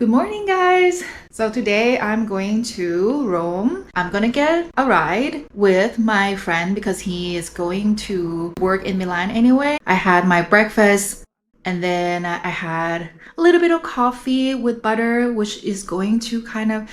Good morning, guys! So today I'm going to Rome. I'm gonna get a ride with my friend because he is going to work in Milan anyway. I had my breakfast and then I had a little bit of coffee with butter, which is going to kind of,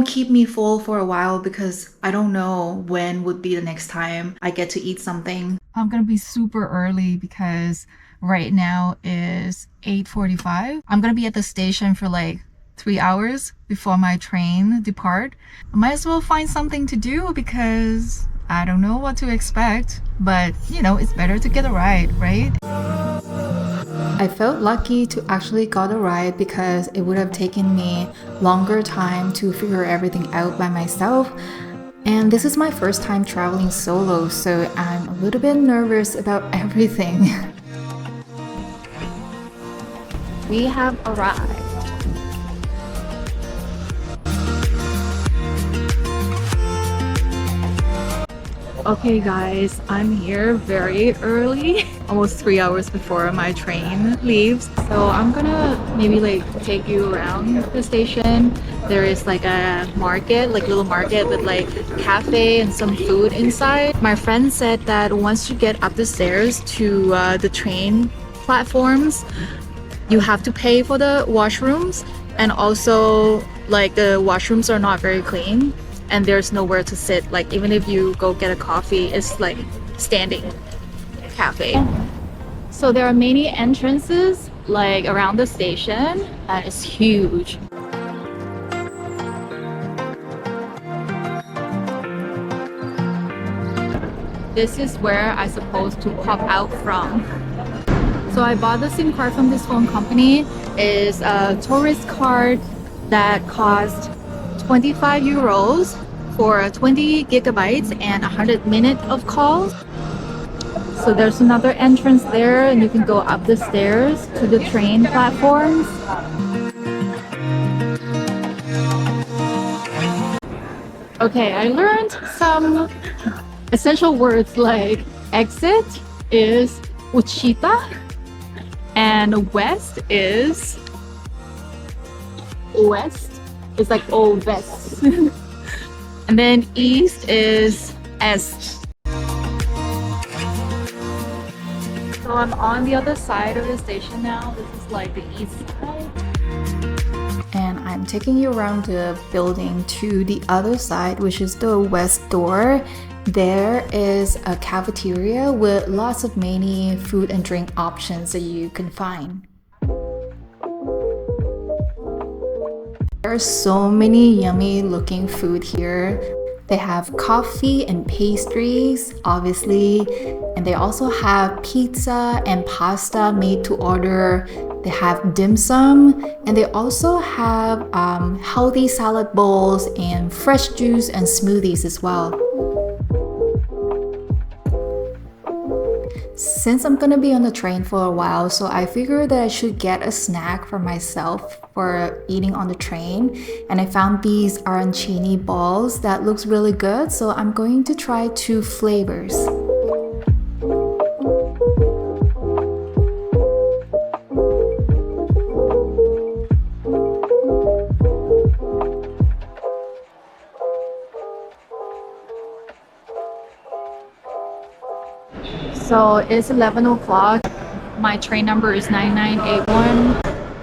keep me full for a while because I don't know when would be the next time I get to eat something. I'm gonna be super early because right now is 8:45. I'm gonna be at the station for like 3 hours before my train depart. I might as well find something to do because I don't know what to expect, but it's better to get a ride, right? I felt lucky to actually got a ride because it would have taken me longer time to figure everything out by myself. And this is my first time traveling solo, so I'm a little bit nervous about everything. We have arrived. Okay guys, I'm here very early, almost 3 hours before my train leaves. So I'm gonna maybe like take you around the station. There is like a market, like little market with like cafe and some food inside. My friend said that once you get up the stairs to the train platforms, you have to pay for the washrooms, and also like the washrooms are not very clean and there's nowhere to sit. Like even if you go get a coffee, it's like standing cafe. So there are many entrances like around the station and it's huge. This is where I supposed to pop out from. So I bought the SIM card from this phone company. It's a tourist card that cost 25 euros for 20 gigabytes and 100 minutes of calls. So there's another entrance there and you can go up the stairs to the train platforms. Okay, I learned some essential words like exit is uscita and west is like old west. And then east is est. So I'm on the other side of the station now. This is like the east side. And I'm taking you around the building to the other side, which is the west door. There is a cafeteria with lots of many food and drink options that you can find. There are so many yummy looking food here. They have coffee and pastries, obviously, and they also have pizza and pasta made to order. They have dim sum, and they also have healthy salad bowls and fresh juice and smoothies as well. Since I'm gonna be on the train for a while, so I figured that I should get a snack for myself for eating on the train, and I found these arancini balls that looks really good, so I'm going to try 2 flavors. So it's 11 o'clock. My train number is 9981.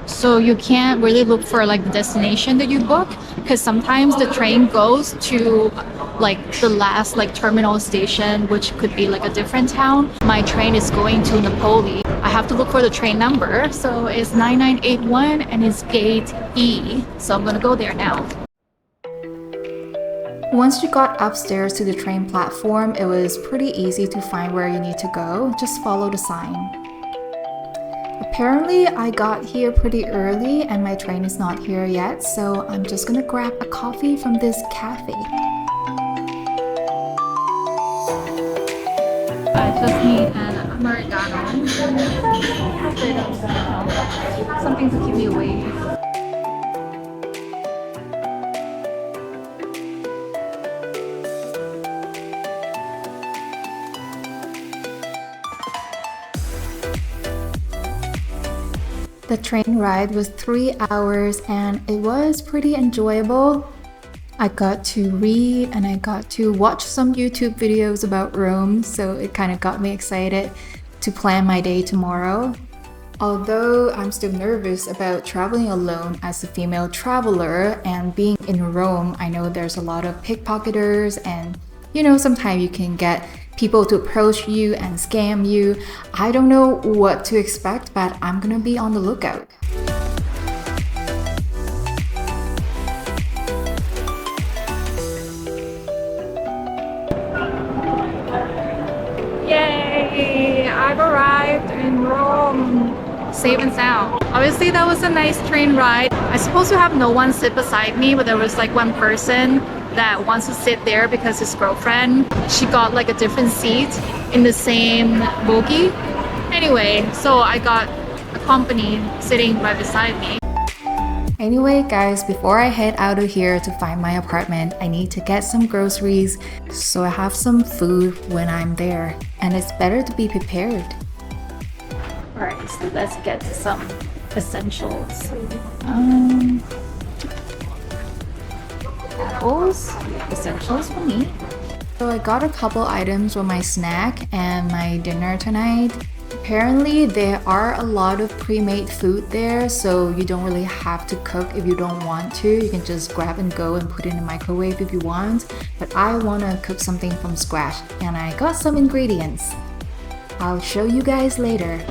So you can't really look for like the destination that you book because sometimes the train goes to like the last like terminal station, which could be like a different town. My train is going to Napoli. I have to look for the train number. So it's 9981 and it's gate E. So I'm gonna go there now. Once you got upstairs to the train platform, it was pretty easy to find where you need to go. Just follow the sign. Apparently, I got here pretty early and my train is not here yet, so I'm just gonna grab a coffee from this cafe. I just need an Americano. Something to keep me awake. The train ride was 3 hours and it was pretty enjoyable. I got to read and I got to watch some YouTube videos about Rome, so it kind of got me excited to plan my day tomorrow. Although I'm still nervous about traveling alone as a female traveler and being in Rome, I know there's a lot of pickpocketers and sometimes you can get people to approach you and scam you. I don't know what to expect, but I'm gonna be on the lookout. Yay! I've arrived in Rome. Safe and sound. Obviously that was a nice train ride. I supposed to have no one sit beside me, but there was like one person that wants to sit there because his girlfriend, she got like a different seat in the same bogie. Anyway, so I got a company sitting right beside me. Anyway guys, before I head out of here to find my apartment, I need to get some groceries so I have some food when I'm there, and it's better to be prepared. Alright, so let's get to some essentials. Apples, essentials for me. So I got a couple items for my snack and my dinner tonight. Apparently there are a lot of pre-made food there, so you don't really have to cook if you don't want to. You can just grab and go and put it in the microwave if you want. But I want to cook something from scratch and I got some ingredients. I'll show you guys later.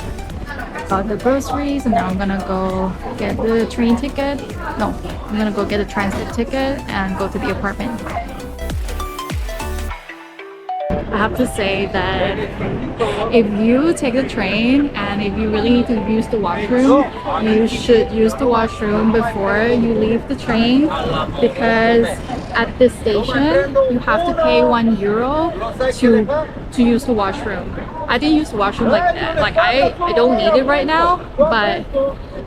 Got the groceries and now I'm gonna go get the train ticket. No, I'm gonna go get a transit ticket and go to the apartment. I have to say that if you take the train and if you really need to use the washroom, you should use the washroom before you leave the train, because at this station you have to pay €1 to use the washroom. I didn't use the washroom like that. Like I don't need it right now, but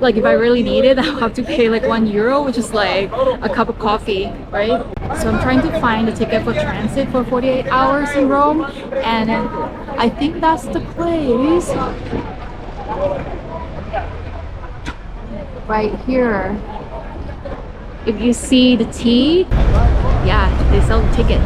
like if I really need it, I'll have to pay like €1, which is like a cup of coffee, right? So I'm trying to find a ticket for transit for 48 hours in Rome, and I think that's the place. Right here. If you see the T, yeah, they sell the ticket.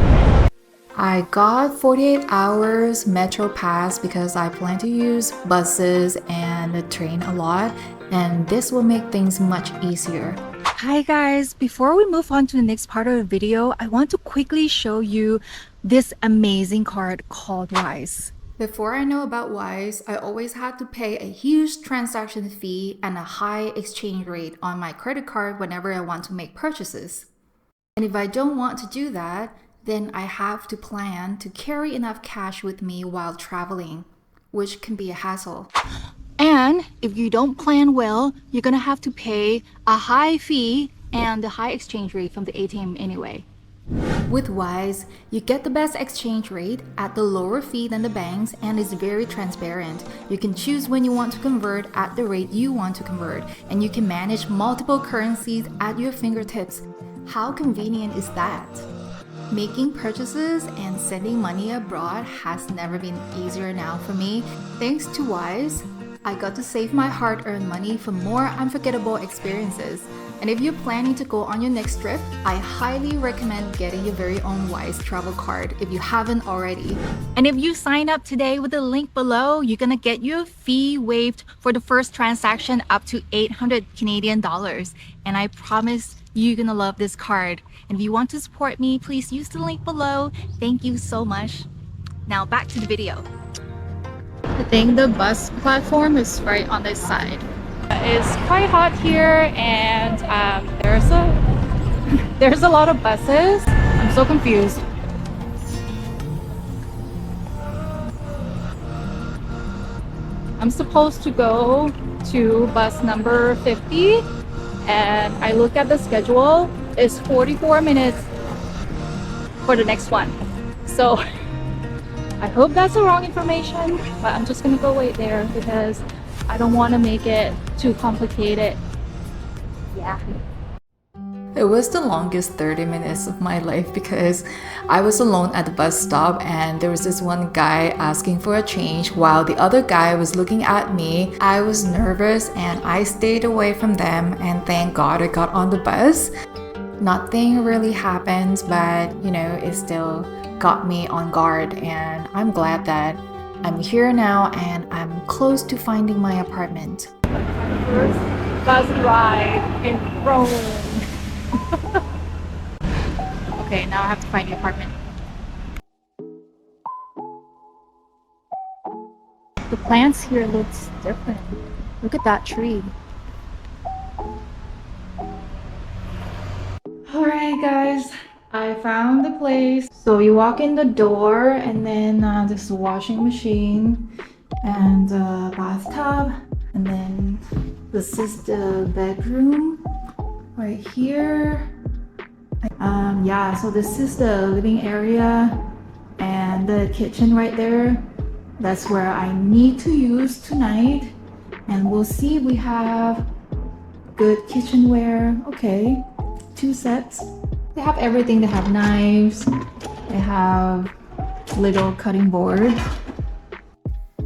I got 48 hours Metro Pass because I plan to use buses and the train a lot, and this will make things much easier. Hi guys, before we move on to the next part of the video, I want to quickly show you this amazing card called Wise. Before I know about Wise, I always had to pay a huge transaction fee and a high exchange rate on my credit card whenever I want to make purchases. And if I don't want to do that, then I have to plan to carry enough cash with me while traveling, which can be a hassle. And if you don't plan well, you're gonna have to pay a high fee and a high exchange rate from the ATM anyway. With Wise, you get the best exchange rate at the lower fee than the banks, and it's very transparent. You can choose when you want to convert at the rate you want to convert, and you can manage multiple currencies at your fingertips. How convenient is that? Making purchases and sending money abroad has never been easier now for me. Thanks to Wise, I got to save my hard-earned money for more unforgettable experiences. And if you're planning to go on your next trip, I highly recommend getting your very own Wise travel card if you haven't already. And if you sign up today with the link below, you're gonna get your fee waived for the first transaction up to 800 Canadian dollars. And I promise you're gonna love this card. And if you want to support me, please use the link below. Thank you so much. Now back to the video. I think the bus platform is right on this side. It's quite hot here, and there's a lot of buses. I'm so confused. I'm supposed to go to bus number 50, and I look at the schedule. It's 44 minutes for the next one. So I hope that's the wrong information, but I'm just gonna go wait there because I don't want to make it too complicated. Yeah. It was the longest 30 minutes of my life because I was alone at the bus stop and there was this one guy asking for a change while the other guy was looking at me. I was nervous and I stayed away from them, and thank God I got on the bus. Nothing really happened, but it still got me on guard, and I'm glad that I'm here now and I'm close to finding my apartment. First bus ride in Rome. Okay, now I have to find the apartment. The plants here looks different. Look at that tree. Alright guys, I found the place. So you walk in the door and then there's a washing machine and a bathtub, and then this is the bedroom right here. Yeah, so this is the living area and the kitchen right there. That's where I need to use tonight, and we'll see. We have good kitchenware. Okay, 2 sets. They have everything. They have knives, they have little cutting board.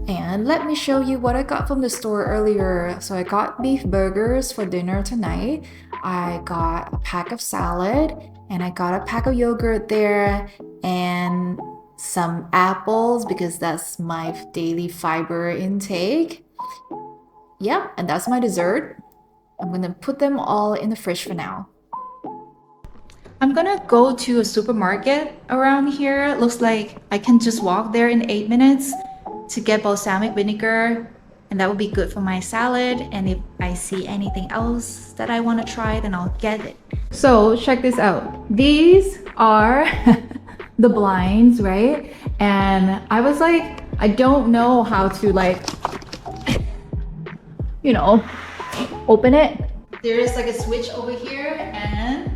And let me show you what I got from the store earlier. So I got beef burgers for dinner tonight. I got a pack of salad, and I got a pack of yogurt there, and some apples because that's my daily fiber intake. Yep, and that's my dessert. I'm gonna put them all in the fridge for now. I'm gonna go to a supermarket around here. Looks like I can just walk there in 8 minutes to get balsamic vinegar, and that would be good for my salad. And if I see anything else that I want to try, then I'll get it. So check this out. These are the blinds, right? And I was like, I don't know how to open it. There is like a switch over here, and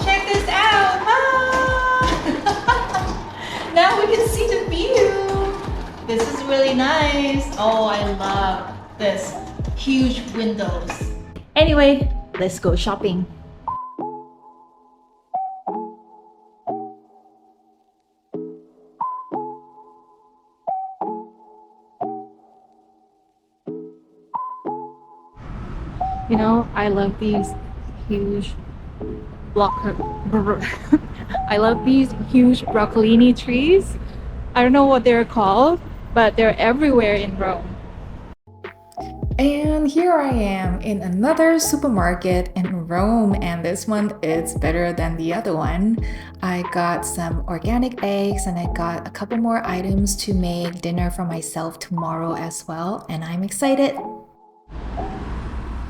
check this out. Now we can see the view. This is really nice. Oh, I love this. Huge windows. Anyway, let's go shopping. I love these huge I love these huge broccolini trees. I don't know what they're called, but they're everywhere in Rome. And here I am in another supermarket in Rome, and this one is better than the other one. I got some organic eggs, and I got a couple more items to make dinner for myself tomorrow as well, and I'm excited.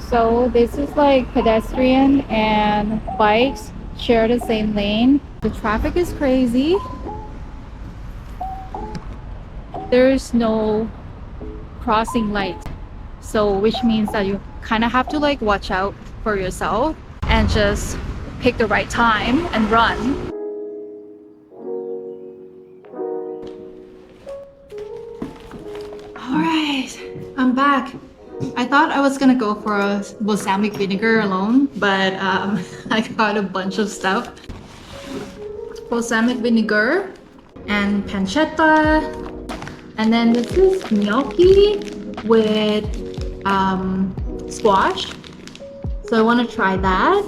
So this is like pedestrian and bikes share the same lane. The traffic is crazy. There's no crossing light, so which means that you kind of have to watch out for yourself and just pick the right time and run. All right, I'm back. I thought I was gonna go for a balsamic vinegar alone, but I got a bunch of stuff. Balsamic vinegar and pancetta, and then this is gnocchi with squash. So I want to try that,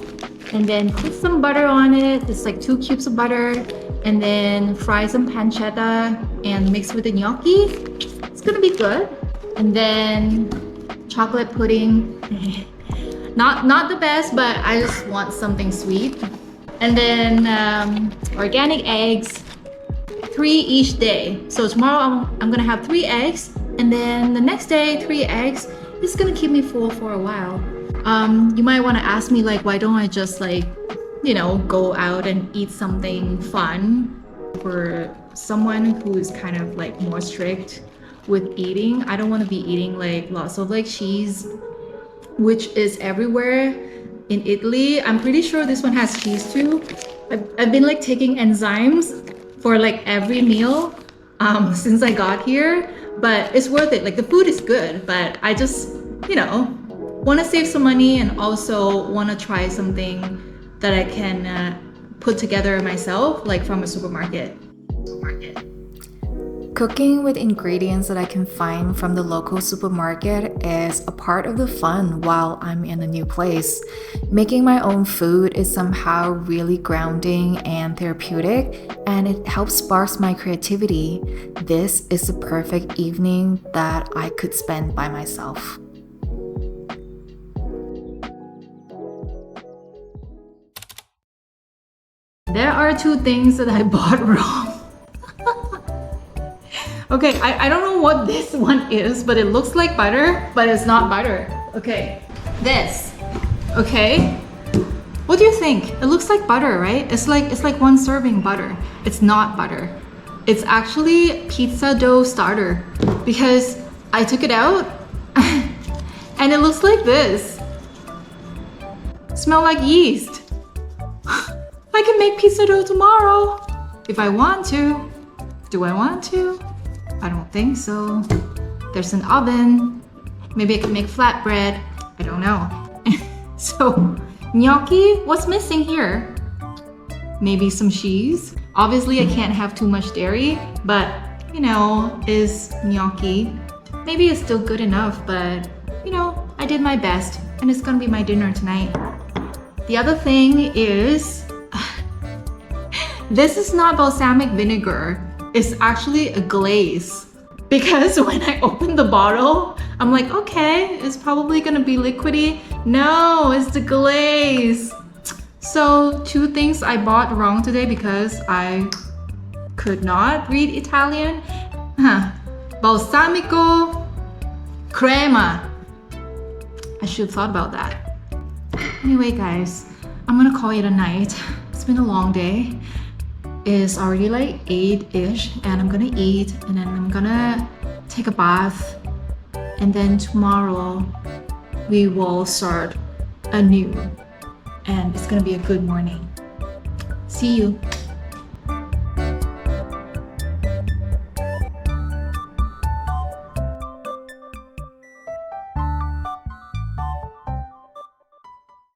and then put some butter on it. It's like 2 cubes of butter, and then fry some pancetta and mix with the gnocchi. It's gonna be good. And then chocolate pudding. Not the best, but I just want something sweet. And then organic eggs, 3 each day. So tomorrow I'm gonna have 3 eggs, and then the next day 3 eggs. It's gonna keep me full for a while. You might want to ask me why don't I just go out and eat something fun. For someone who is kind of more strict with eating, I don't want to be eating lots of cheese, which is everywhere in Italy. I'm pretty sure this one has cheese too. I've been taking enzymes for every meal since I got here, but it's worth it. The food is good, but I just want to save some money and also want to try something that I can put together myself, like from a supermarket. Cooking with ingredients that I can find from the local supermarket is a part of the fun while I'm in a new place. Making my own food is somehow really grounding and therapeutic, and it helps spark my creativity. This is the perfect evening that I could spend by myself. There are two things that I bought wrong. Okay, I don't know what this one is, but it looks like butter, but it's not butter. Okay, this. Okay, what do you think? It looks like butter, right? It's like one serving butter. It's not butter. It's actually pizza dough starter because I took it out and it looks like this. Smell like yeast. I can make pizza dough tomorrow if I want to. Do I want to? I don't think so. There's an oven. Maybe I can make flatbread. I don't know. So, gnocchi, what's missing here? Maybe some cheese. Obviously, I can't have too much dairy, but you know, is gnocchi. Maybe it's still good enough, but you know, I did my best and it's gonna be my dinner tonight. The other thing is, this is not balsamic vinegar. It's actually a glaze. Because when I opened the bottle, I'm like, okay, it's probably gonna be liquidy. No, it's the glaze. So, two things I bought wrong today because I could not read Italian. Balsamico crema. I should have thought about that. Anyway, guys, I'm gonna call it a night. It's been a long day. It's already like 8-ish and I'm gonna eat and then I'm gonna take a bath and then tomorrow we will start anew and it's gonna be a good morning. See you.